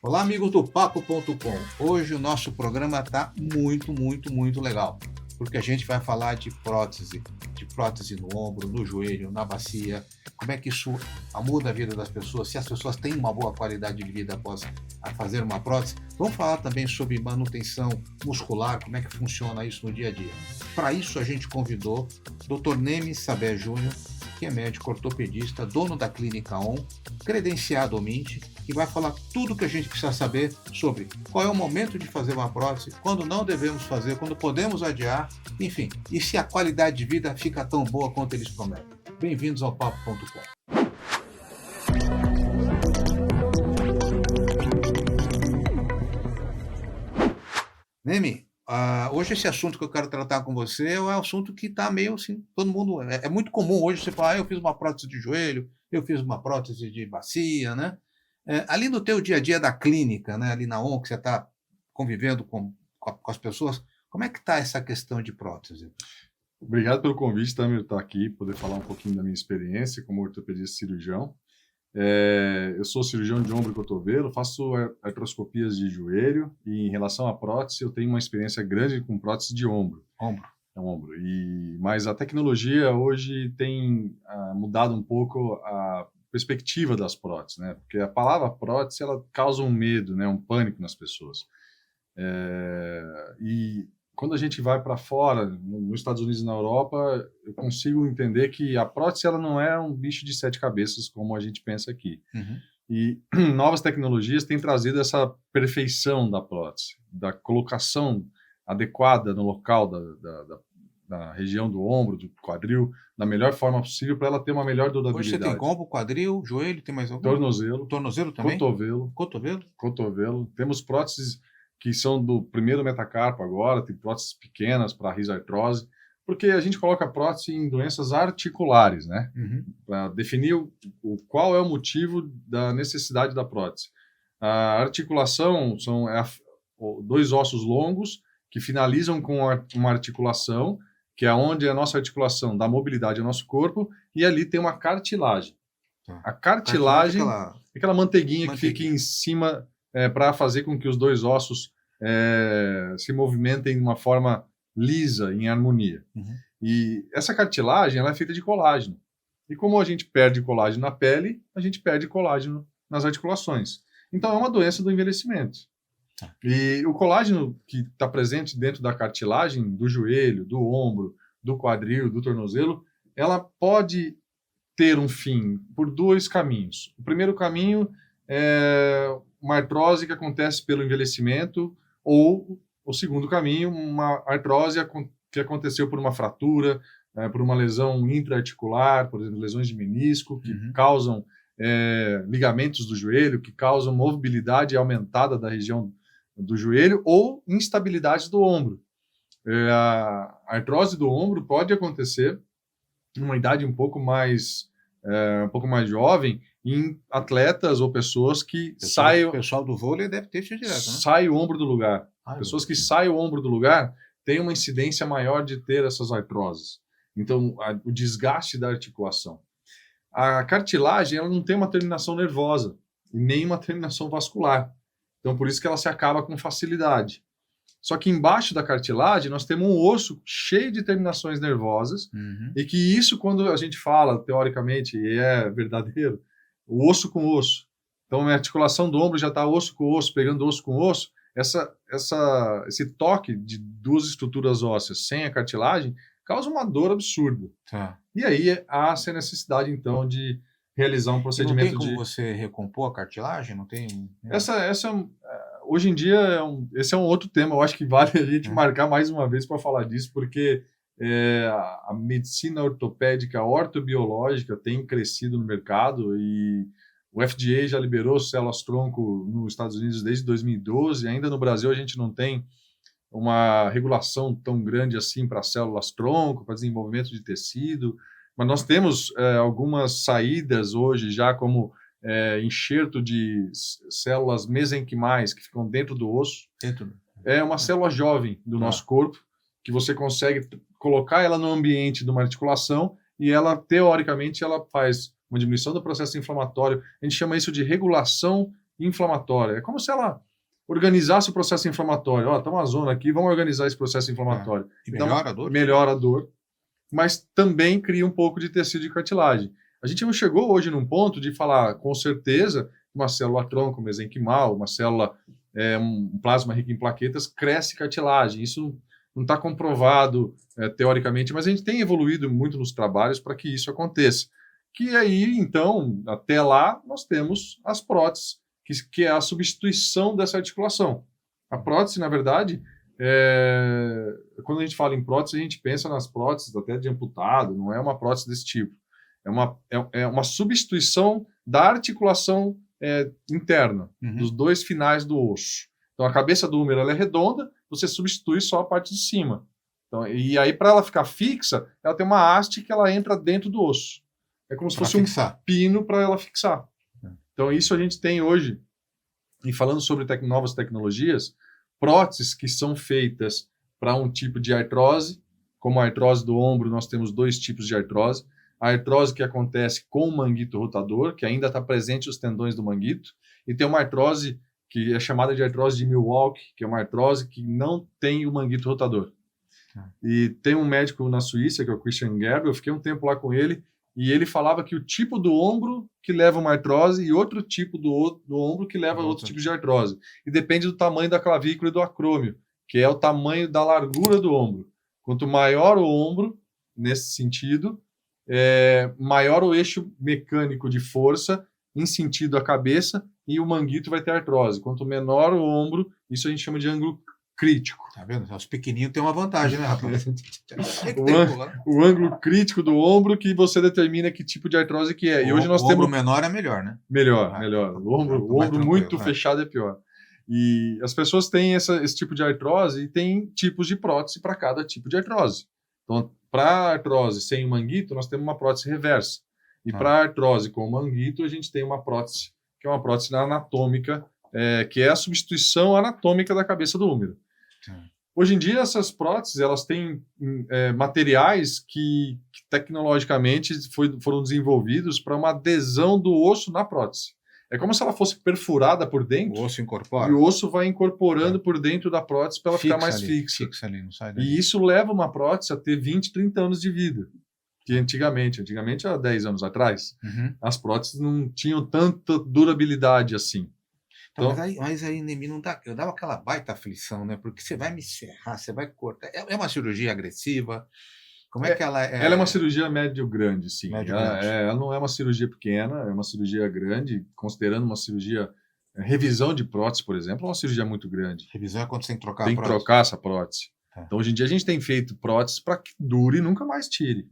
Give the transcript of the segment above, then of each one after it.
Olá, amigos do Papo.com. Hoje o nosso programa está muito legal, porque a gente vai falar de prótese no ombro, no joelho, na bacia, como é que isso muda a vida das pessoas, se as pessoas têm uma boa qualidade de vida após fazer uma prótese. Vamos falar também sobre manutenção muscular, como é que funciona isso no dia a dia. Para isso a gente convidou o Dr. Neme Sabé Júnior, que é médico ortopedista, dono da Clínica ON, credenciado OMINT, que vai falar tudo o que a gente precisa saber sobre qual é o momento de fazer uma prótese, quando não devemos fazer, quando podemos adiar, enfim, e se a qualidade de vida fica tão boa quanto eles prometem. Bem-vindos ao Papo.com. Neme, hoje esse assunto que eu quero tratar com você é um assunto que está meio assim, todo mundo, é muito comum hoje você falar, eu fiz uma prótese de joelho, eu fiz uma prótese de bacia, né? Ali no teu dia a dia da clínica, né, ali na ON, que você está convivendo com as pessoas, como é que está essa questão de prótese? Obrigado pelo convite, Tamir, estar aqui, poder falar um pouquinho da minha experiência como ortopedista cirurgião. Eu sou cirurgião de ombro e cotovelo, faço artroscopias de joelho e, em relação à prótese, eu tenho uma experiência grande com prótese de ombro. Ombro. Mas a tecnologia hoje tem mudado um pouco a perspectiva das próteses, né? Porque a palavra prótese, ela causa um medo, né? Um pânico nas pessoas. E quando a gente vai para fora, nos Estados Unidos e na Europa, eu consigo entender que a prótese ela não é um bicho de 7 cabeças como a gente pensa aqui. Uhum. E novas tecnologias têm trazido essa perfeição da prótese, da colocação adequada no local da região do ombro, do quadril, da melhor forma possível para ela ter uma melhor durabilidade. Hoje você tem ombro, quadril, joelho, tem mais algum? Tornozelo. Tornozelo também? Cotovelo. Temos próteses que são do primeiro metacarpo agora, tem próteses pequenas para risartrose, porque a gente coloca prótese em doenças articulares, né? Uhum. Para definir qual é o motivo da necessidade da prótese. A articulação são dois ossos longos que finalizam com uma articulação, que é onde a nossa articulação dá mobilidade ao nosso corpo, e ali tem uma cartilagem. A cartilagem é aquela manteiguinha que fica em cima para fazer com que os dois ossos se movimentem de uma forma lisa, em harmonia. Uhum. E essa cartilagem ela é feita de colágeno. E como a gente perde colágeno na pele, a gente perde colágeno nas articulações. Então é uma doença do envelhecimento. E o colágeno que está presente dentro da cartilagem, do joelho, do ombro, do quadril, do tornozelo, ela pode ter um fim por 2 caminhos. O primeiro caminho é uma artrose que acontece pelo envelhecimento, ou o segundo caminho, uma artrose que aconteceu por uma fratura, por uma lesão intraarticular, por exemplo, lesões de menisco, que causam ligamentos do joelho, que causam mobilidade aumentada da região do joelho, ou instabilidade do ombro. A artrose do ombro pode acontecer numa idade um pouco mais jovem, em atletas ou pessoas que saem... O pessoal do vôlei deve ter isso direto, né? Sai o ombro do lugar. Pessoas que saem o ombro do lugar têm uma incidência maior de ter essas artroses. Então, o desgaste da articulação. A cartilagem ela não tem uma terminação nervosa e nem uma terminação vascular. Então, por isso que ela se acaba com facilidade. Só que embaixo da cartilagem nós temos um osso cheio de terminações nervosas e que isso, quando a gente fala, teoricamente, e é verdadeiro, o osso com osso. Então, a articulação do ombro já está osso com osso, pegando osso com osso. Esse toque de 2 estruturas ósseas sem a cartilagem causa uma dor absurda. Tá. E aí há essa necessidade, então, de realizar um procedimento não tem como você recompor a cartilagem? Não tem... Hoje em dia, esse é um outro tema. Eu acho que vale a gente marcar mais uma vez para falar disso, porque a medicina ortopédica ortobiológica tem crescido no mercado e o FDA já liberou células-tronco nos Estados Unidos desde 2012. Ainda no Brasil, a gente não tem uma regulação tão grande assim para células-tronco, para desenvolvimento de tecido, mas nós temos algumas saídas hoje já como enxerto de células mesenquimais que ficam dentro do osso. É uma célula jovem do nosso corpo que você consegue colocar ela no ambiente de uma articulação e ela, teoricamente, ela faz uma diminuição do processo inflamatório. A gente chama isso de regulação inflamatória. É como se ela organizasse o processo inflamatório. Ó, tá uma zona aqui, vamos organizar esse processo inflamatório. E melhora a dor? Melhora a dor, mas também cria um pouco de tecido de cartilagem. A gente não chegou hoje num ponto de falar com certeza uma célula-tronco mesenquimal, uma célula, um plasma rico em plaquetas, cresce cartilagem. Isso não está comprovado teoricamente, mas a gente tem evoluído muito nos trabalhos para que isso aconteça. Que aí, então, até lá, nós temos as próteses, que é a substituição dessa articulação. A prótese, na verdade, quando a gente fala em prótese, a gente pensa nas próteses até de amputado, não é uma prótese desse tipo. É uma substituição da articulação interna, dos dois finais do osso. Então, a cabeça do húmero ela é redonda, você substitui só a parte de cima. Então, e aí, para ela ficar fixa, ela tem uma haste que ela entra dentro do osso. É como se fosse um pino para ela fixar. Então, isso a gente tem hoje. E falando sobre novas tecnologias, próteses que são feitas para um tipo de artrose, como a artrose do ombro, nós temos 2 tipos de artrose. A artrose que acontece com o manguito rotador, que ainda está presente os tendões do manguito, e tem uma artrose que é chamada de artrose de Milwaukee, que é uma artrose que não tem o manguito rotador. E tem um médico na Suíça, que é o Christian Gerber, eu fiquei um tempo lá com ele, e ele falava que o tipo do ombro que leva uma artrose e outro tipo do ombro que leva outro tipo de artrose. E depende do tamanho da clavícula e do acrômio, que é o tamanho da largura do ombro. Quanto maior o ombro, nesse sentido, maior o eixo mecânico de força em sentido à cabeça e o manguito vai ter artrose. Quanto menor o ombro, isso a gente chama de ângulo crítico. Tá vendo? Os pequenininhos têm uma vantagem, né, rapaz? O ângulo crítico do ombro que você determina que tipo de artrose que é. E hoje nós temos... O ombro menor é melhor, né? Melhor. O ombro muito fechado é pior. E as pessoas têm esse tipo de artrose e tem tipos de prótese para cada tipo de artrose. Então, para artrose sem manguito, nós temos uma prótese reversa. E para artrose com manguito, a gente tem uma prótese, que é uma prótese anatômica, que é a substituição anatômica da cabeça do húmero. Hoje em dia, essas próteses elas têm materiais que tecnologicamente foram desenvolvidos para uma adesão do osso na prótese. É como se ela fosse perfurada por dentro. O osso incorpora. E o osso vai incorporando por dentro da prótese para ela ficar mais fixa. Fixa ali, não sai daí. E isso leva uma prótese a ter 20, 30 anos de vida. Que antigamente há 10 anos atrás, as próteses não tinham tanta durabilidade assim. Então, mas aí, Nemi, não dá, eu dava aquela baita aflição, né? Porque você vai me serrar, você vai cortar. É uma cirurgia agressiva? Como é que ela é? Ela é uma cirurgia médio-grande, sim. Médio-grande. Ela não é uma cirurgia pequena, é uma cirurgia grande, considerando uma cirurgia... revisão de prótese, por exemplo, é uma cirurgia muito grande. Revisão é quando você tem que trocar a prótese. Tem que trocar essa prótese. Então, hoje em dia, a gente tem feito próteses para que dure e nunca mais tire.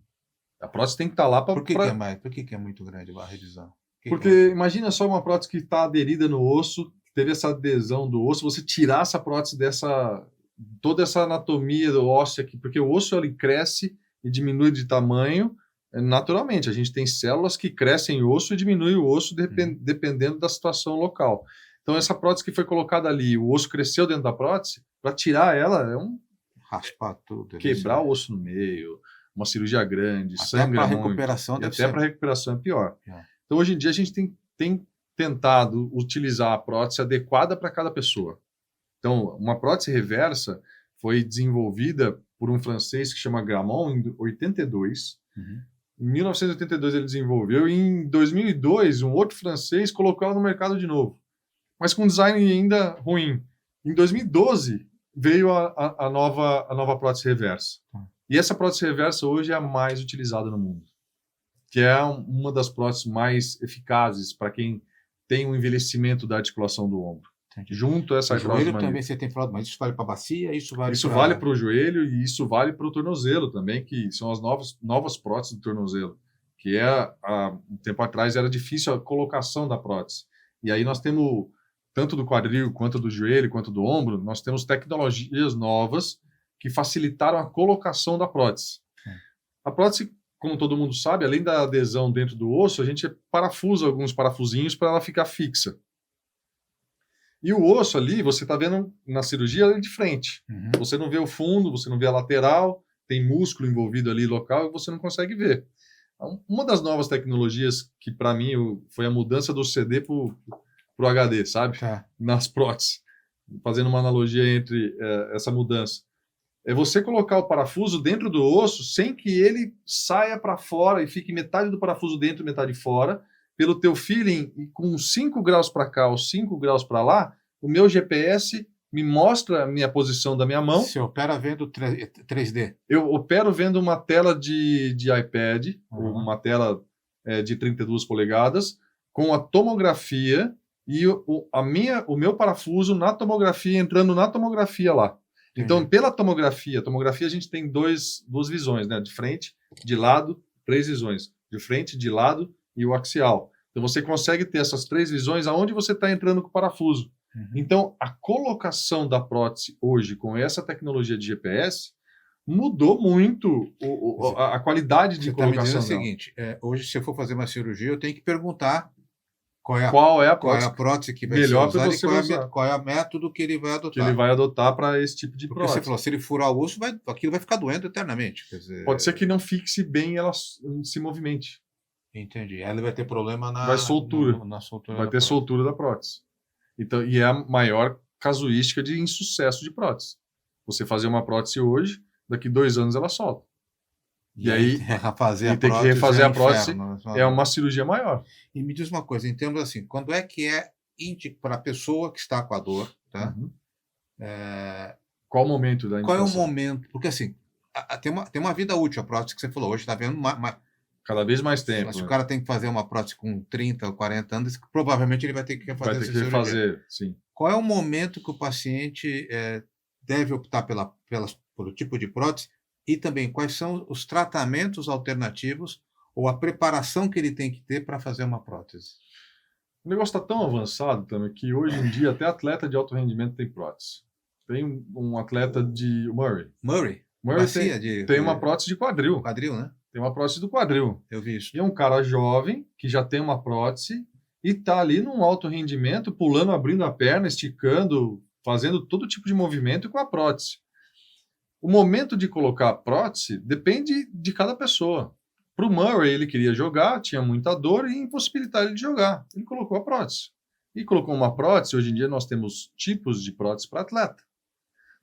A prótese tem que estar lá para... Por que é muito grande a revisão? Porque imagina só uma prótese que está aderida no osso, teve essa adesão do osso, você tirar essa prótese toda essa anatomia do ósseo aqui, porque o osso ele cresce e diminui de tamanho naturalmente. A gente tem células que crescem o osso e diminuem o osso dependendo da situação local. Então essa prótese que foi colocada ali, o osso cresceu dentro da prótese, para tirar ela raspar tudo, quebrar o osso no meio, uma cirurgia grande, até sangra muito. Recuperação e até para recuperação é pior. Então hoje em dia a gente tem tentado utilizar a prótese adequada para cada pessoa. Então, uma prótese reversa foi desenvolvida por um francês que chama Gramont em 82. Em 1982 ele desenvolveu e em 2002 um outro francês colocou ela no mercado de novo, mas com um design ainda ruim. Em 2012 veio a nova prótese reversa. E essa prótese reversa hoje é a mais utilizada no mundo, que é uma das próteses mais eficazes para quem tem um envelhecimento da articulação do ombro. Entendi. Junto a essa artrose joelho também você tem falado, mas isso vale para a bacia, isso vale para o joelho e isso vale para o tornozelo também, que são as novas próteses do tornozelo, que um tempo atrás era difícil a colocação da prótese. E aí nós temos, tanto do quadril, quanto do joelho, quanto do ombro, nós temos tecnologias novas que facilitaram a colocação da prótese. A prótese, como todo mundo sabe, além da adesão dentro do osso, a gente parafusa alguns parafusinhos para ela ficar fixa. E o osso ali, você está vendo na cirurgia ele de frente. Você não vê o fundo, você não vê a lateral, tem músculo envolvido ali local e você não consegue ver. Uma das novas tecnologias que para mim foi a mudança do CD para pro HD, sabe? Tá. Nas próteses. Fazendo uma analogia entre essa mudança. É você colocar o parafuso dentro do osso sem que ele saia para fora e fique metade do parafuso dentro e metade fora, pelo teu feeling, e com 5 graus para cá ou 5 graus para lá, o meu GPS me mostra a minha posição da minha mão. Você opera vendo 3D. Eu opero vendo uma tela de iPad, Uhum. uma tela de 32 polegadas, com a tomografia e o meu parafuso na tomografia, entrando na tomografia lá. Então, Entendi. pela tomografia a gente tem duas visões, né? De frente, de lado, 3 visões. De frente, de lado e o axial. Então, você consegue ter essas 3 visões aonde você está entrando com o parafuso. Uhum. Então, a colocação da prótese hoje, com essa tecnologia de GPS, mudou muito a qualidade de Você está me colocação dizendo o dela. seguinte, hoje, se eu for fazer uma cirurgia, eu tenho que perguntar qual é a Qual é a qual é prótese a prótese que vai melhor ser para usada e você qual é, usar, qual é o método que ele vai que adotar. ele vai adotar para esse tipo de Porque prótese. você falou, se ele furar o osso, aquilo vai ficar doendo eternamente. Quer dizer, Pode ser que não fixe bem, ela se movimente. entendi. Aí ele vai ter problema Vai soltura. na soltura Vai da ter prótese. soltura da prótese. Então, e é a maior casuística de insucesso de prótese. Você fazer uma prótese hoje, daqui 2 anos ela solta. E aí, refazer a e ter que prótese refazer é a prótese inferno. é uma cirurgia maior. E me diz uma coisa, em termos assim, quando é que é para a pessoa que está com a dor, tá? Uhum. Qual o momento da Qual é o indicação? momento? Porque assim, tem uma vida útil a prótese que você falou. Hoje está vendo Cada vez mais tempo. mas se o né? cara tem que fazer uma prótese com 30 ou 40 anos, provavelmente ele vai ter que Vai refazer ter essa que cirurgia. refazer, sim. Qual é o momento que o paciente deve optar pelo tipo de prótese e também quais são os tratamentos alternativos ou a preparação que ele tem que ter para fazer uma prótese? O negócio está tão avançado também que hoje em dia até atleta de alto rendimento tem prótese. Tem um atleta de Murray. Murray Murray tem uma prótese de quadril. quadril, né? Tem uma prótese do quadril. Eu vi isso. E é um cara jovem que já tem uma prótese e está ali num alto rendimento, pulando, abrindo a perna, esticando, fazendo todo tipo de movimento com a prótese. O momento de colocar a prótese depende de cada pessoa. Para o Murray, ele queria jogar, tinha muita dor e impossibilitar ele de jogar. Ele colocou a prótese. E colocou uma prótese, hoje em dia nós temos tipos de prótese para atleta.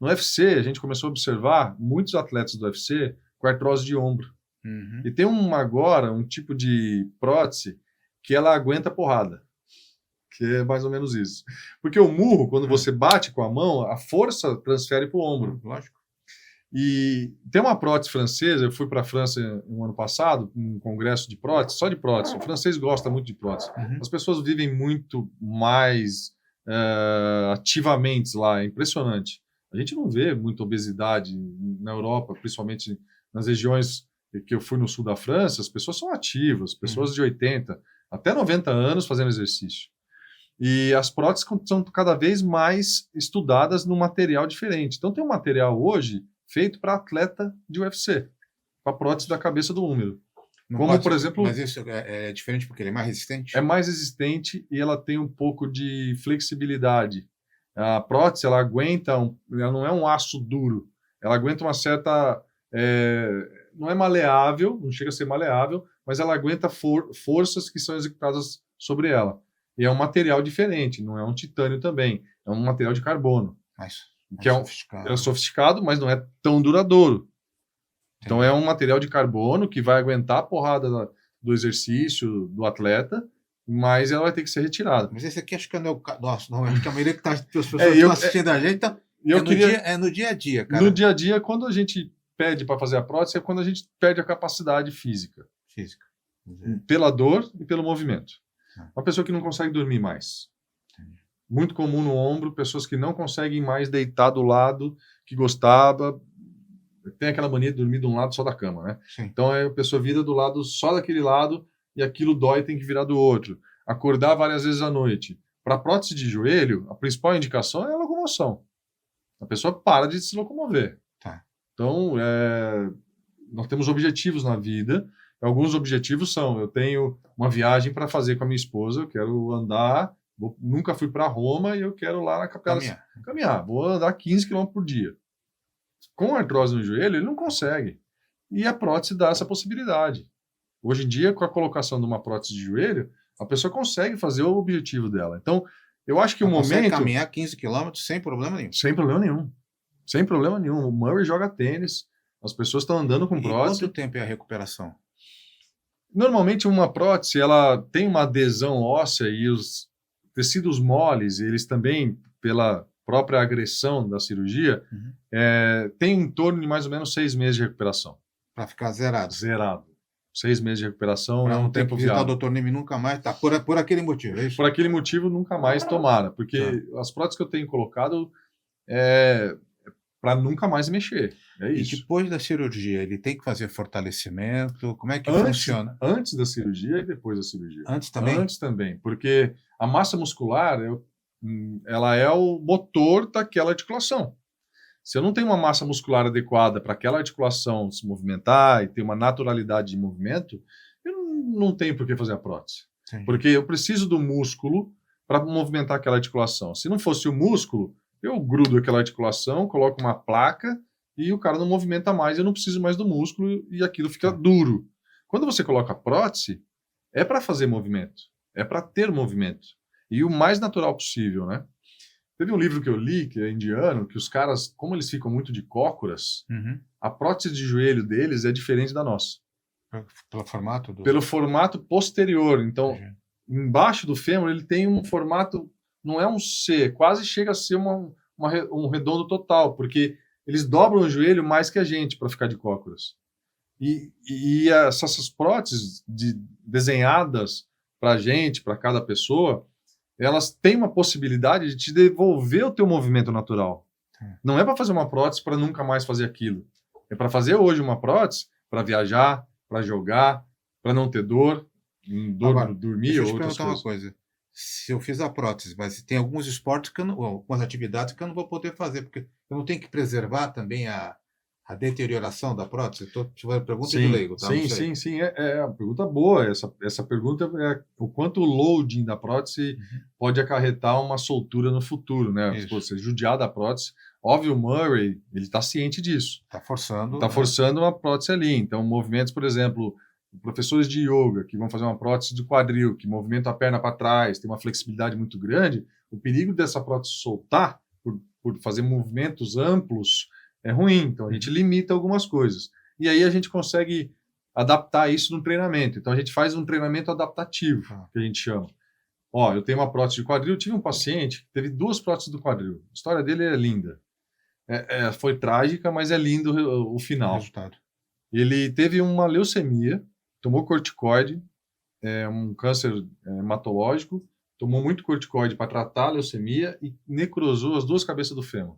No UFC, a gente começou a observar muitos atletas do UFC com artrose de ombro. Uhum. E tem agora um tipo de prótese que ela aguenta porrada, que é mais ou menos isso. Porque o murro, quando você bate com a mão, a força transfere para o ombro. Lógico. E tem uma prótese francesa, eu fui para a França no ano passado, um congresso de prótese, só de prótese. O francês gosta muito de prótese. Uhum. As pessoas vivem muito mais ativamente lá, é impressionante. A gente não vê muita obesidade na Europa, principalmente nas regiões que eu fui no sul da França, as pessoas são ativas, pessoas de 80 até 90 anos fazendo exercício. E as próteses são cada vez mais estudadas num material diferente. Então tem um material hoje feito para atleta de UFC, para prótese da cabeça do húmero. Por exemplo... Mas isso é diferente porque ele é mais resistente? É mais resistente e ela tem um pouco de flexibilidade. A prótese, ela aguenta, ela não é um aço duro, ela aguenta uma certa... não é maleável, não chega a ser maleável, mas ela aguenta forças que são executadas sobre ela. E é um material diferente, não é um titânio também, é um material de carbono. Que é sofisticado, mas não é tão duradouro. Então é um material de carbono que vai aguentar a porrada do exercício do atleta, mas ela vai ter que ser retirada. Mas esse aqui acho que não é o nosso, não, acho que a maioria que as pessoas estão assistindo a gente, então, no dia a dia, cara. No dia a dia, quando a gente pede para fazer a prótese, é quando a gente perde a capacidade física. Pela dor e pelo movimento. Uma pessoa que não consegue dormir mais. Muito comum no ombro, pessoas que não conseguem mais deitar do lado que gostava. Tem aquela mania de dormir de um lado só da cama, né? Sim. Então a pessoa vira do lado só daquele lado e aquilo dói e tem que virar do outro. Acordar várias vezes à noite. Para prótese de joelho, a principal indicação é a locomoção. A pessoa para de se locomover. Tá. Então, nós temos objetivos na vida. Alguns objetivos são, eu tenho uma viagem para fazer com a minha esposa, eu quero andar, nunca fui para Roma e eu quero lá na Capela caminhar. Vou andar 15 km por dia. Com artrose no joelho, ele não consegue. E a prótese dá essa possibilidade. Hoje em dia, com a colocação de uma prótese de joelho, a pessoa consegue fazer o objetivo dela. Então, eu acho que o Ela consegue momento... caminhar 15 quilômetros sem problema nenhum. Sem problema nenhum. Sem problema nenhum. O Murray joga tênis, as pessoas estão andando com E prótese. quanto tempo é a recuperação? Normalmente, uma prótese, ela tem uma adesão óssea e os tecidos moles, eles também, pela própria agressão da cirurgia, tem em torno de mais ou menos 6 meses de recuperação. Para ficar zerado. Zerado. 6 meses de recuperação Pra é um não ter tempo que visitar o viável. Dr. Nime nunca mais, tá? Por aquele motivo, é isso? Por aquele motivo, nunca mais tomara, porque as próteses que eu tenho colocado para nunca mais mexer. É E isso. depois da cirurgia, ele tem que fazer fortalecimento? Como é que funciona? Antes da cirurgia e depois da cirurgia. Antes também? Antes também, porque a massa muscular, ela é o motor daquela articulação. Se eu não tenho uma massa muscular adequada para aquela articulação se movimentar e ter uma naturalidade de movimento, eu não tenho por que fazer a prótese. Entendi. Porque eu preciso do músculo para movimentar aquela articulação. Se não fosse o músculo, eu grudo aquela articulação, coloco uma placa e o cara não movimenta mais, eu não preciso mais do músculo e aquilo fica duro. Quando você coloca a prótese, é para fazer movimento, é para ter movimento. E o mais natural possível, né? Teve um livro que eu li, que é indiano, que os caras, como eles ficam muito de cócoras, a prótese de joelho deles é diferente da nossa. Pelo formato do... Pelo formato posterior. Então, Entendi. embaixo do fêmur, ele tem um formato, não é um C, quase chega a ser um redondo total, porque eles dobram o joelho mais que a gente para ficar de cócoras. E essas próteses desenhadas para a gente, para cada pessoa, elas têm uma possibilidade de te devolver o teu movimento natural. Não é para fazer uma prótese para nunca mais fazer aquilo. É para fazer hoje uma prótese para viajar, para jogar, para não ter dor Agora, dormir deixa eu ou te outras perguntar coisas. uma coisa. Se eu fiz a prótese, mas tem alguns esportes, algumas atividades que eu não vou poder fazer, porque eu não tenho que preservar também a deterioração da prótese? Estou fazendo pergunta de leigo, tá? Não sei. Sim. É uma pergunta boa. Essa pergunta é o quanto o loading da prótese pode acarretar uma soltura no futuro, né? Isso. Se você judiar da prótese, óbvio, o Murray, ele está ciente disso. Está forçando. Está forçando uma prótese ali. Então, movimentos, por exemplo, professores de yoga que vão fazer uma prótese de quadril, que movimentam a perna para trás, tem uma flexibilidade muito grande, o perigo dessa prótese soltar por fazer movimentos amplos é ruim. Então, a gente limita algumas coisas. E aí a gente consegue adaptar isso no treinamento. Então, a gente faz um treinamento adaptativo, que a gente chama. Ó, eu tenho uma prótese de quadril, tive um paciente que teve 2 próteses do quadril. A história dele é linda. Foi trágica, mas é lindo o final. Resultado. Ele teve uma leucemia, tomou corticoide, um câncer hematológico, tomou muito corticoide para tratar a leucemia e necrosou as 2 cabeças do fêmur.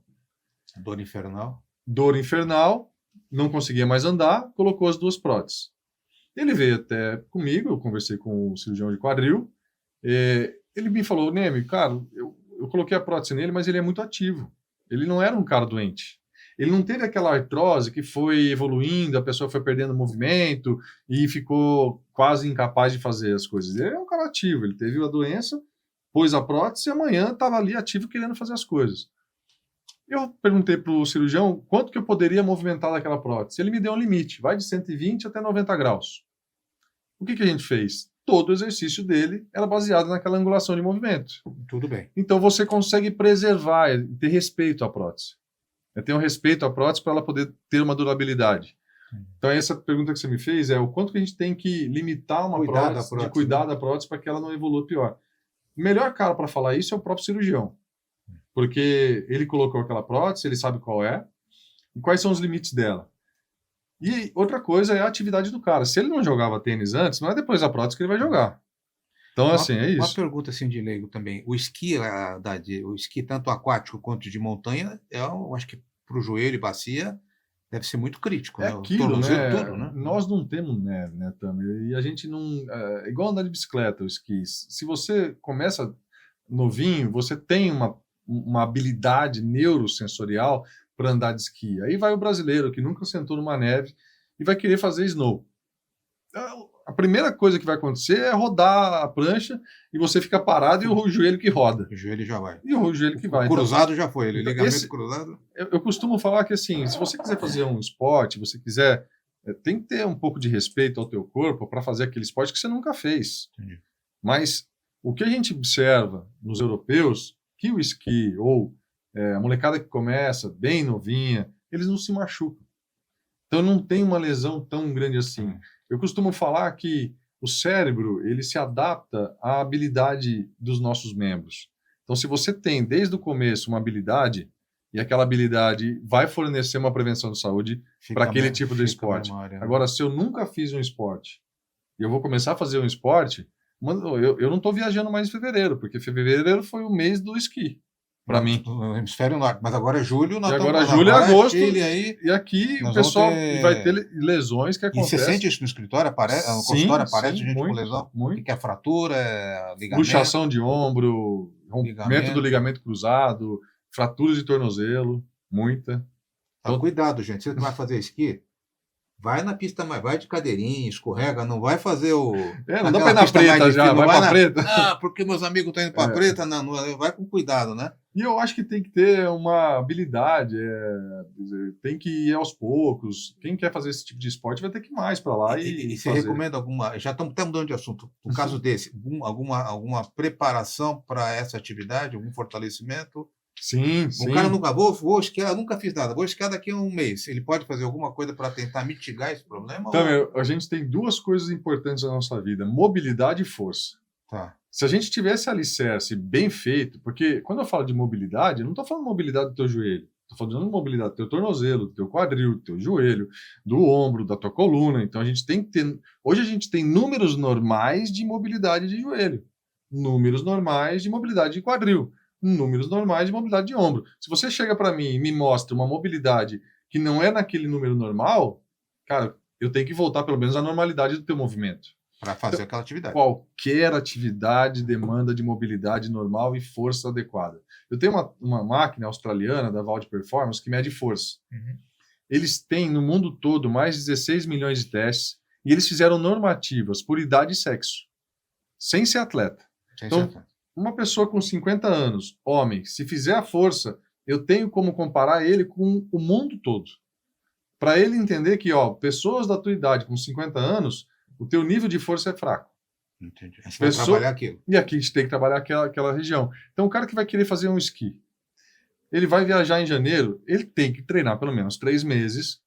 Dor infernal. Dor infernal, não conseguia mais andar, colocou as 2 próteses. Ele veio até comigo, eu conversei com o cirurgião de quadril, ele me falou, Neme, cara, eu coloquei a prótese nele, mas ele é muito ativo. Ele não era um cara doente. Ele não teve aquela artrose que foi evoluindo, a pessoa foi perdendo movimento e ficou quase incapaz de fazer as coisas. Ele é um cara ativo, ele teve a doença, pôs a prótese e amanhã estava ali ativo querendo fazer as coisas. Eu perguntei para o cirurgião quanto que eu poderia movimentar daquela prótese. Ele me deu um limite, vai de 120 até 90 graus. O que a gente fez? Todo o exercício dele era baseado naquela angulação de movimento. Tudo bem. Então você consegue preservar, ter respeito à prótese. Ter um respeito à prótese para ela poder ter uma durabilidade. Então essa pergunta que você me fez é o quanto que a gente tem que limitar uma prótese, de cuidar da prótese para que ela não evolua pior. O melhor cara para falar isso é o próprio cirurgião. Porque ele colocou aquela prótese, ele sabe qual é e quais são os limites dela. E outra coisa é a atividade do cara. Se ele não jogava tênis antes, não é depois da prótese que ele vai jogar. Então, assim, é isso. Uma pergunta assim de leigo também. O esqui, o esqui tanto aquático quanto de montanha, eu acho que para o joelho e bacia deve ser muito crítico. É né? aquilo, né? Tudo, né? Nós não temos neve, né, Tamer? E a gente não... É igual andar de bicicleta, o esqui. Se você começa novinho, você tem uma habilidade neurosensorial para andar de esqui. Aí vai o brasileiro que nunca sentou numa neve e vai querer fazer snow. A primeira coisa que vai acontecer é rodar a prancha e você fica parado e o joelho que roda. O joelho já vai. E o joelho que vai. Cruzado já foi. Ele ligamento cruzado. Eu costumo falar que, assim, se você quiser fazer um esporte, você quiser... tem que ter um pouco de respeito ao teu corpo para fazer aquele esporte que você nunca fez. Entendi. Mas o que a gente observa nos europeus, que o esqui ou a molecada que começa bem novinha, eles não se machucam. Então não tem uma lesão tão grande assim. Eu costumo falar que o cérebro, ele se adapta à habilidade dos nossos membros. Então se você tem desde o começo uma habilidade e aquela habilidade vai fornecer uma prevenção de saúde para aquele tipo de esporte. Memória, né? Agora, se eu nunca fiz um esporte e eu vou começar a fazer um esporte, eu não estou viajando mais em fevereiro, porque fevereiro foi o mês do esqui para mim. No hemisfério norte. Mas agora é julho, nós E estamos agora julho e agosto, Chile, aí, e aqui o nós pessoal vamos ter- vai ter lesões que E você acontecem. sente isso no escritório? Aparece, no Sim, consultório aparece sim, gente com muito, lesão? O muito. que é fratura, é ligamento? Luxação de ombro, rompimento do ligamento cruzado, fraturas de tornozelo, muita. Tá, cuidado, gente. Você que vai fazer esqui, vai na pista, mas vai de cadeirinha, escorrega, não vai fazer o. Não dá pra ir na preta já, vai pra preta. Ah, porque meus amigos estão indo pra preta, não, vai com cuidado, né? E eu acho que tem que ter uma habilidade, tem que ir aos poucos. Quem quer fazer esse tipo de esporte vai ter que ir mais para lá E você fazer. recomenda alguma. Já estamos até mudando de assunto. No caso desse, alguma preparação para essa atividade, algum fortalecimento? Sim, O cara nunca vou esquiar, eu nunca fiz nada, vou esquiar daqui a um mês. Ele pode fazer alguma coisa para tentar mitigar esse problema? Então, a gente tem duas coisas importantes na nossa vida: mobilidade e força. Tá. Se a gente tivesse alicerce bem feito, porque quando eu falo de mobilidade, eu não estou falando mobilidade do teu joelho, estou falando de mobilidade do teu tornozelo, do teu quadril, do teu joelho, do ombro, da tua coluna. Então a gente tem que ter. Hoje a gente tem números normais de mobilidade de joelho, números normais de mobilidade de quadril, números normais de mobilidade de ombro. Se você chega para mim e me mostra uma mobilidade que não é naquele número normal, cara, eu tenho que voltar pelo menos à normalidade do teu movimento. Para fazer aquela atividade. Qualquer atividade demanda de mobilidade normal e força adequada. Eu tenho uma máquina australiana da Vald Performance que mede força. Uhum. Eles têm no mundo todo mais de 16 milhões de testes e eles fizeram normativas por idade e sexo, sem ser atleta. Uma pessoa com 50 anos, homem, se fizer a força, eu tenho como comparar ele com o mundo todo. Para ele entender que, pessoas da tua idade com 50 anos, o teu nível de força é fraco. Entendi. A gente vai trabalhar aquilo. E aqui a gente tem que trabalhar aquela região. Então, o cara que vai querer fazer um esqui, ele vai viajar em janeiro, ele tem que treinar pelo menos 3 meses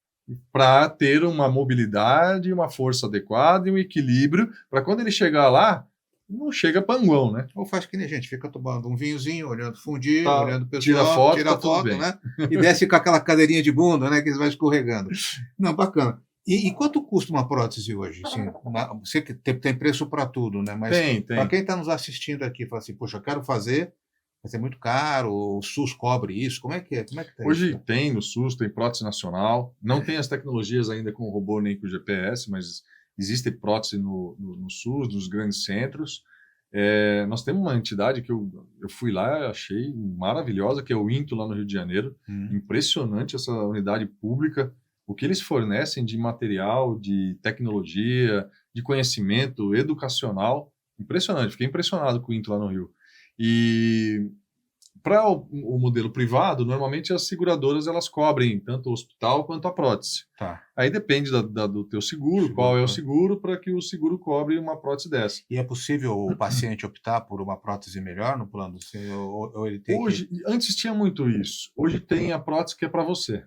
para ter uma mobilidade, uma força adequada e um equilíbrio, para quando ele chegar lá, não chega panguão, né? Ou faz que nem a gente, fica tomando um vinhozinho, olhando fundir, olhando o pessoal, tira foto, né? E desce com aquela cadeirinha de bunda, né? Que eles vão escorregando. Não, bacana. E quanto custa uma prótese hoje? Assim, você que tem preço para tudo, né? Mas para quem está nos assistindo aqui, fala assim, poxa, eu quero fazer, vai ser muito caro, o SUS cobre isso, como é que é? Hoje isso? Tem no SUS, tem prótese nacional, não tem as tecnologias ainda com robô nem com GPS, mas existe prótese no SUS, nos grandes centros. Nós temos uma entidade que eu fui lá, achei maravilhosa, que é o INTO, lá no Rio de Janeiro. Impressionante essa unidade pública, o que eles fornecem de material, de tecnologia, de conhecimento educacional. Impressionante, fiquei impressionado com o INTO lá no Rio. E para o modelo privado, normalmente as seguradoras elas cobrem tanto o hospital quanto a prótese. Tá. Aí depende do teu seguro, qual é o seguro, para que o seguro cobre uma prótese dessa. E é possível o paciente optar por uma prótese melhor no plano? Ou ele tem Antes tinha muito isso. Hoje tem a prótese que é para você.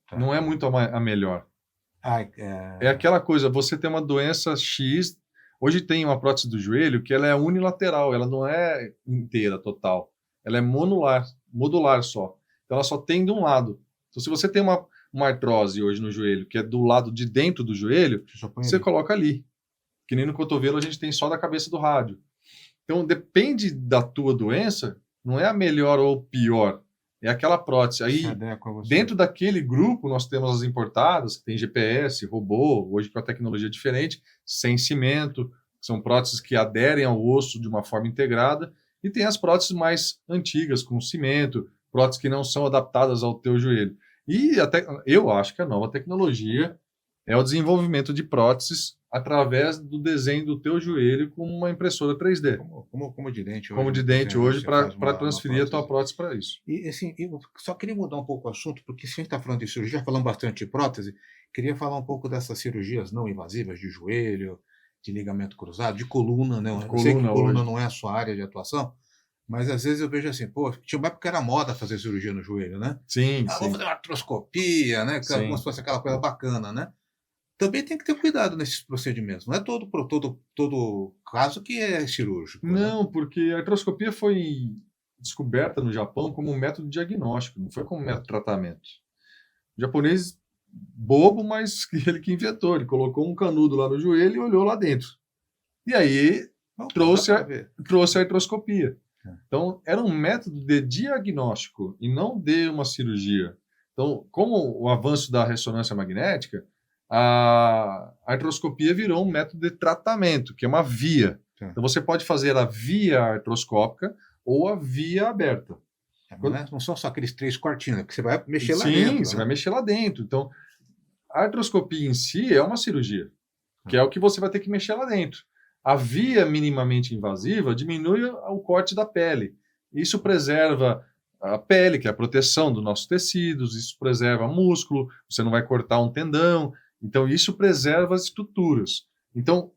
Tá. Não é muito a melhor. É aquela coisa, você tem uma doença X. Hoje tem uma prótese do joelho que ela é unilateral, ela não é inteira, total. Ela é modular só. Então ela só tem de um lado. Então se você tem uma artrose hoje no joelho, que é do lado de dentro do joelho, você coloca ali. Que nem no cotovelo a gente tem só da cabeça do rádio. Então depende da tua doença, não é a melhor ou pior. É aquela prótese. Aí, dentro daquele grupo, nós temos as importadas, que tem GPS, robô, hoje com a tecnologia diferente, sem cimento, são próteses que aderem ao osso de uma forma integrada, e tem as próteses mais antigas, com cimento, próteses que não são adaptadas ao teu joelho. E eu acho que a nova tecnologia é o desenvolvimento de próteses através do desenho do teu joelho com uma impressora 3D. Como de dente hoje. Como de dente hoje, para transferir a tua prótese para isso. E assim, eu só queria mudar um pouco o assunto, porque se a gente está falando de cirurgia, falando bastante de prótese, queria falar um pouco dessas cirurgias não invasivas de joelho, de ligamento cruzado, de coluna, né? Eu Coluna sei que coluna hoje. não é a sua área de atuação, mas às vezes eu vejo assim, pô, tinha uma época que era moda fazer cirurgia no joelho, né? Sim, Ah, vou sim, fazer uma artroscopia, né? Como se sim. fosse aquela coisa bacana, né? Também tem que ter cuidado nesses procedimentos. Não é todo caso que é cirúrgico, né? Não, porque a artroscopia foi descoberta no Japão como um método diagnóstico, não foi como método de tratamento. O japonês, bobo, mas ele que inventou. Ele colocou um canudo lá no joelho e olhou lá dentro. E aí Opa, dá trouxe para a, ver. trouxe a artroscopia. É. Então, era um método de diagnóstico e não de uma cirurgia. Então, como o avanço da ressonância magnética, a artroscopia virou um método de tratamento, que é uma via. É. Então, você pode fazer a via artroscópica ou a via aberta. Não são só aqueles 3 cortinhos, né? Porque você vai mexer lá Sim, dentro. você Né? vai mexer lá dentro. Então, a artroscopia em si é uma cirurgia, que é o que você vai ter que mexer lá dentro. A via minimamente invasiva diminui o corte da pele. Isso preserva a pele, que é a proteção dos nossos tecidos, isso preserva músculo, você não vai cortar um tendão. Então, isso preserva as estruturas. Então,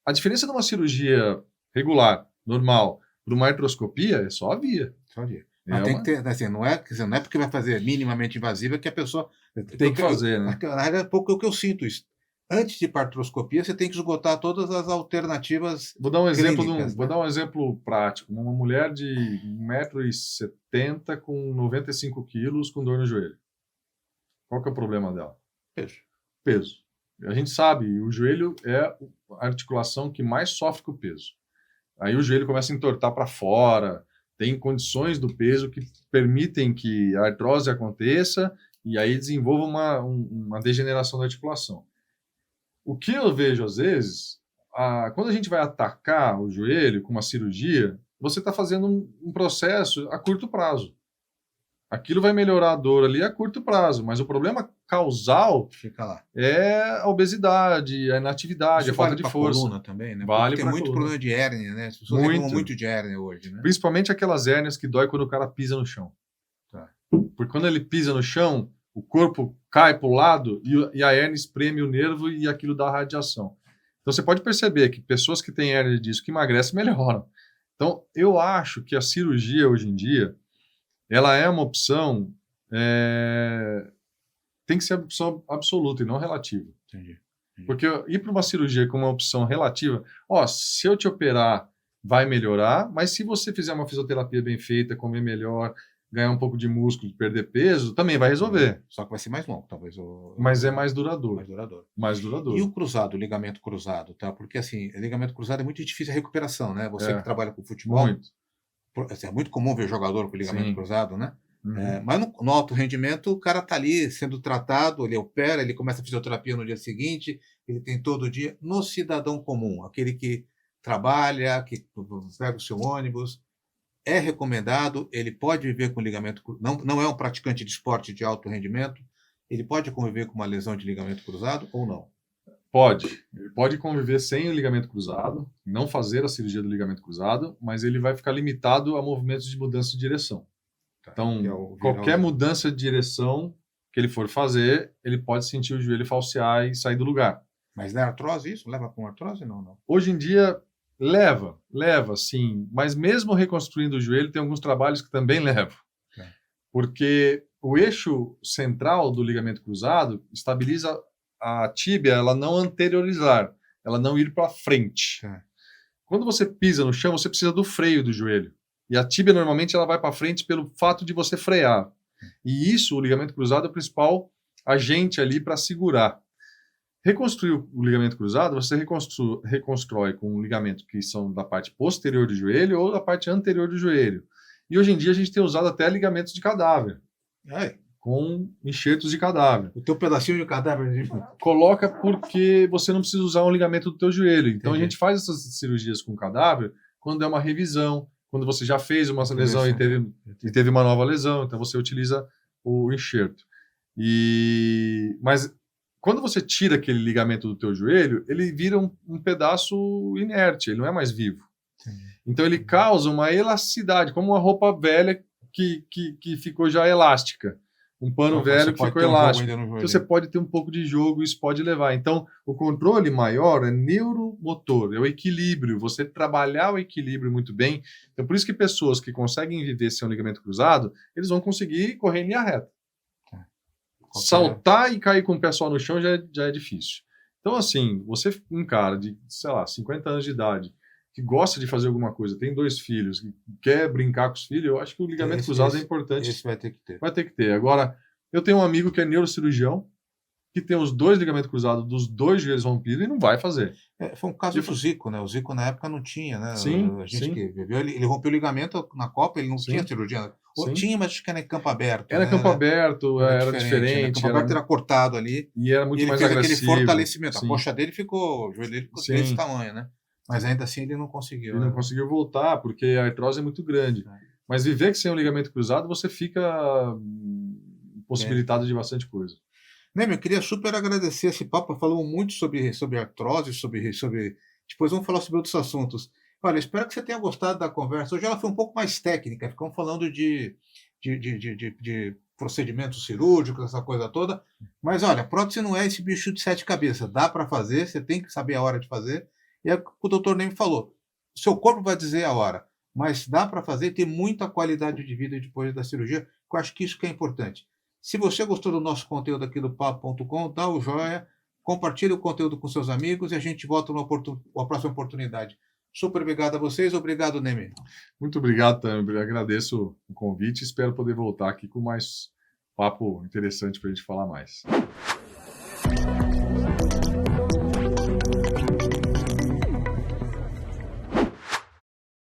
a diferença de uma cirurgia regular, normal, para uma artroscopia é só a via. Só dia. É Mas tem uma- que ter, assim, não é porque vai fazer minimamente invasiva que a pessoa. Tem que fazer, né? Na realidade, é pouco o que eu sinto isso. Antes de ir para a artroscopia, você tem que esgotar todas as alternativas Vou dar um exemplo, clínicas, vou né? dar um exemplo prático. Uma mulher de 1,70 m com 95 quilos com dor no joelho. Qual que é o problema dela? Veja. Peso. A gente sabe, o joelho é a articulação que mais sofre com o peso. Aí o joelho começa a entortar para fora, tem condições do peso que permitem que a artrose aconteça e aí desenvolva uma degeneração da articulação. O que eu vejo às vezes, quando a gente vai atacar o joelho com uma cirurgia, você está fazendo um processo a curto prazo. Aquilo vai melhorar a dor ali a curto prazo, mas o problema causal Fica lá. é a obesidade, a inatividade, Isso a falta vale de para força. coluna também, né? Vale Porque tem pra muito coluna. problema de hérnia, né? As pessoas reclamam muito de hérnia hoje, né? Principalmente aquelas hérnias que dói quando o cara pisa no chão. Tá. Porque quando ele pisa no chão, o corpo cai para o lado e a hérnia espreme o nervo e aquilo dá radiação. Então você pode perceber que pessoas que têm hérnia de disco que emagrecem melhoram. Então eu acho que a cirurgia hoje em dia ela é uma opção, tem que ser uma opção absoluta e não relativa. Entendi. Porque ir para uma cirurgia com uma opção relativa, se eu te operar, vai melhorar, mas se você fizer uma fisioterapia bem feita, comer melhor, ganhar um pouco de músculo, perder peso, também vai resolver. Só que vai ser mais longo, talvez. Mas é mais duradouro. Mais duradouro. Mais duradouro. E o cruzado, o ligamento cruzado, tá? Porque assim, ligamento cruzado é muito difícil a recuperação, né? Você que trabalha com futebol, Muito. é muito comum ver jogador com ligamento Sim. cruzado, né? Uhum. Mas no alto rendimento, o cara tá ali sendo tratado, ele opera, ele começa a fisioterapia no dia seguinte, ele tem todo dia. No cidadão comum, aquele que trabalha, que pega o seu ônibus, é recomendado, ele pode viver com ligamento cruzado, não é um praticante de esporte de alto rendimento, ele pode conviver com uma lesão de ligamento cruzado ou não? Pode. Ele pode conviver sem o ligamento cruzado, não fazer a cirurgia do ligamento cruzado, mas ele vai ficar limitado a movimentos de mudança de direção. Então, qualquer mudança de direção que ele for fazer, ele pode sentir o joelho falsear e sair do lugar. Mas não é artrose isso? Leva com artrose? Não. Hoje em dia, leva, sim. Mas mesmo reconstruindo o joelho, tem alguns trabalhos que também levam. Porque o eixo central do ligamento cruzado estabiliza a tíbia, ela não anteriorizar, ela não ir para frente. Quando você pisa no chão, você precisa do freio do joelho. E a tíbia, normalmente, ela vai para frente pelo fato de você frear. E isso, o ligamento cruzado, é o principal agente ali para segurar. Reconstruir o ligamento cruzado, você reconstrói com um ligamento que são da parte posterior do joelho ou da parte anterior do joelho. E hoje em dia a gente tem usado até ligamentos de cadáver, com enxertos de cadáver. O teu pedacinho de cadáver... Coloca porque você não precisa usar um ligamento do teu joelho. Então Entendi. A gente faz essas cirurgias com cadáver quando é uma revisão, quando você já fez uma lesão e teve uma nova lesão, então você utiliza o enxerto. Mas quando você tira aquele ligamento do teu joelho, ele vira um pedaço inerte, ele não é mais vivo. Então ele causa uma elasticidade, como uma roupa velha que ficou já elástica. um pano Então, velho você que pode ficou ter um jogo elástico. ainda no Então joelho. você pode ter um pouco de jogo e isso pode levar. Então, o controle maior é neuromotor, é o equilíbrio, você trabalhar o equilíbrio muito bem. Então, por isso que pessoas que conseguem viver sem um ligamento cruzado, eles vão conseguir correr em linha reta. Saltar e cair com o pé só no chão já é difícil. Então, assim, você, um cara de, sei lá, 50 anos de idade, que gosta de fazer alguma coisa, tem 2 filhos, que quer brincar com os filhos, eu acho que o ligamento cruzado é importante. Esse vai ter que ter. Vai ter que ter. Agora, eu tenho um amigo que é neurocirurgião, que tem os 2 ligamentos cruzados dos 2 joelhos rompidos e não vai fazer. Foi um caso do Zico, né? O Zico na época não tinha, né? Sim, A gente sim. que viveu, ele rompeu o ligamento na Copa, ele não Sim, tinha cirurgia. Ou sim. tinha, mas acho que era em campo aberto. Era né? campo aberto, era Né? diferente. Campo aberto era cortado ali. E era muito E ele mais fez agressivo. aquele fortalecimento. Sim. A coxa dele ficou, o joelho dele ficou Sim. desse tamanho, né? Mas ainda assim ele não conseguiu. Ele não conseguiu voltar, porque a artrose é muito grande. Mas viver que sem um ligamento cruzado, você fica possibilitado de bastante coisa. Neme, eu queria super agradecer esse papo. Falamos muito sobre artrose, depois vamos falar sobre outros assuntos. Olha, espero que você tenha gostado da conversa. Hoje ela foi um pouco mais técnica, ficamos falando de procedimentos cirúrgicos, essa coisa toda. Mas olha, prótese não é esse bicho de 7 cabeças. Dá para fazer, você tem que saber a hora de fazer. E é o que o doutor Neme falou. O seu corpo vai dizer a hora, mas dá para fazer e ter muita qualidade de vida depois da cirurgia, que eu acho que isso que é importante. Se você gostou do nosso conteúdo aqui do Papo.com, dá o joia, compartilhe o conteúdo com seus amigos e a gente volta numa próxima oportunidade. Super obrigado a vocês, obrigado, Neme. Muito obrigado, Tânia. Agradeço o convite e espero poder voltar aqui com mais papo interessante para a gente falar mais.